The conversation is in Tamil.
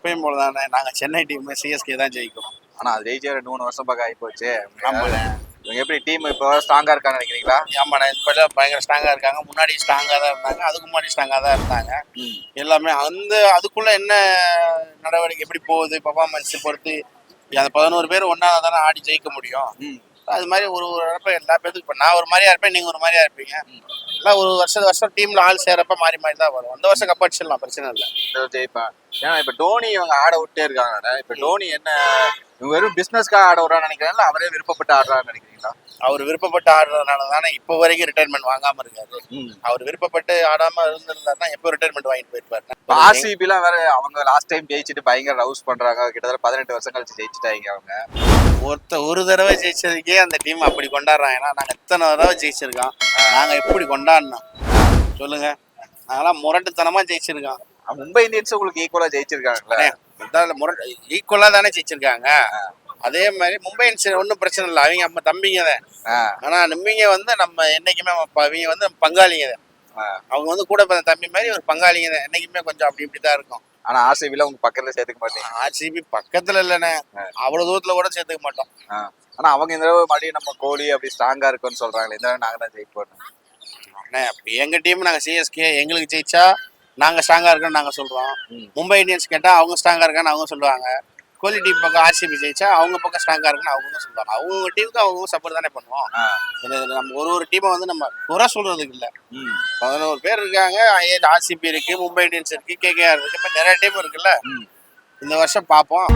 எப்பயும் போல தானே. நாங்கள் சென்னை டீம் சிஎஸ்கே தான் ஜெயிக்கும். ஆனால் அது ஜெயிச்சு 3 வருஷம் பக்கம் ஆகிப்போச்சு. ஆமாண்ணே. இவங்க எப்படி டீம் இப்போ ஸ்ட்ராங்காக இருக்கான்னு நினைக்கிறீங்களா? ஆமாண்ணே, இப்போல்லாம் பயங்கர ஸ்ட்ராங்காக இருக்காங்க. முன்னாடி ஸ்ட்ராங்காக தான் இருந்தாங்க, அதுக்கு முன்னாடி ஸ்ட்ராங்காக தான் இருந்தாங்க. எல்லாமே அதுக்குள்ளே என்ன நடவடிக்கை எப்படி போகுது பர்ஃபார்மன்ஸ் பொறுத்து அந்த 11 பேர் ஒன்றா தானே ஆடி ஜெயிக்க முடியும். அது மாதிரி ஒரு எல்லா பேருக்கு இப்போ நான் ஒரு மாதிரியா இருப்பேன், நீங்கள் ஒரு மாதிரியா இருப்பீங்க. எல்லாம் ஒரு வருஷம் டீமில் ஆள் சேரப்ப மாறி மாறி தான் வரும். அந்த வருஷம் கப் அடிச்சிடலாம், பிரச்சனை இல்லை, ஜெயிப்பேன். ஏன்னா இப்போ டோனி இவங்க ஆட விட்டே இருக்காங்க. இப்போ டோனி என்ன இவங்க வெறும் பிஸ்னஸ்க்காக ஆட விடுறான்னு நினைக்கிறேன், அவரே விருப்பப்பட்டு ஆடுறான்னு நினைக்கிறீங்களா? அவர் விருப்பப்பட்டு ஆடுறதுனால தானே இப்போ வரைக்கும் ரிட்டைர்மெண்ட் வாங்காமல் இருக்காரு. அவர் விருப்பப்பட்டு ஆடாமல் இருந்திருந்தாருன்னா எப்போ ரிட்டைர்மெண்ட் வாங்கிட்டு போயிருப்பாரு. ஆர்சிபிலாம் வேற அவங்க லாஸ்ட் டைம் ஜெயிச்சுட்டு பயங்கர ரவுஸ் பண்றாங்க. கிட்டத்தட்ட 18 வருஷம் கழிச்சு ஜெயிச்சுட்டாங்க அவங்க. ஒரு தடவை ஜெயிச்சதுக்கே அந்த டீம் அப்படி கொண்டாடுறாங்க. ஏன்னா நாங்கள் எத்தனை தடவை ஜெயிச்சிருக்கோம், நாங்கள் எப்படி கொண்டாடணும் சொல்லுங்க. நாங்களாம் முரட்டுத்தனமா ஜெயிச்சிருக்கோம். மும்பை இந்தியன்ஸ் உங்களுக்கு ஈக்குவலா ஜெயிச்சிருக்காங்களே, ஈக்குவலா தானே ஜெயிச்சிருக்காங்க. அதே மாதிரி மும்பை இந்தியன்ஸ் ஒன்றும் பிரச்சனை இல்லை, அவங்க நம்ம தம்பிங்க தான். ஆனா இவங்க வந்து நம்ம என்னைக்குமே அவங்க வந்து பங்காளிங்க தான். அவங்க வந்து கூட பிறந்த தம்பி மாதிரி ஒரு பங்காளிங்க தான். என்னைக்குமே கொஞ்சம் அப்படி இப்படிதான் இருக்கும். ஆனா ஆர்சிபில உங்க பக்கத்துல சேர்த்துக்க மாட்டீங்க. ஆர்சிபி பக்கத்துல இல்லைண்ணே, அவ்வளவு தூரத்துல கூட சேர்த்துக்க மாட்டோம். ஆனா அவங்க இந்த தடவை மறுபடியும் நம்ம கோலி அப்படி ஸ்ட்ராங்கா இருக்குன்னு சொல்றாங்களே, இந்த தடவை நாங்க தான் ஜெயிப்போம். அப்படி எங்க டீம் நாங்க சிஎஸ்கே எங்களுக்கு ஜெயிச்சா நாங்க ஸ்ட்ராங்கா இருக்கோம்னு நாங்க சொல்றோம். மும்பை இந்தியன்ஸ் கேட்டா அவங்க ஸ்ட்ராங்கா இருக்கான்னு அவங்க சொல்லுவாங்க. கோலி டீம் பக்கம் ஆர்சிபி ஜெயிச்சா அவங்க பக்கம் ஸ்ட்ராங்கா இருக்குன்னு அவங்க சொல்லுவாங்க. அவங்க டீமுக்கு அவங்க சப்போர்ட் தானே பண்ணுவோம். நம்ம ஒரு டீமை வந்து நம்ம குறை சொல்றதுக்கு இல்லை. 11 பேர் இருக்காங்க, ஆர்சிபி இருக்கு, மும்பை இந்தியன்ஸ் இருக்கு, கேகேஆர் இருக்கு, இப்போ நிறைய டீம் இருக்குல்ல. இந்த வருஷம் பார்ப்போம்.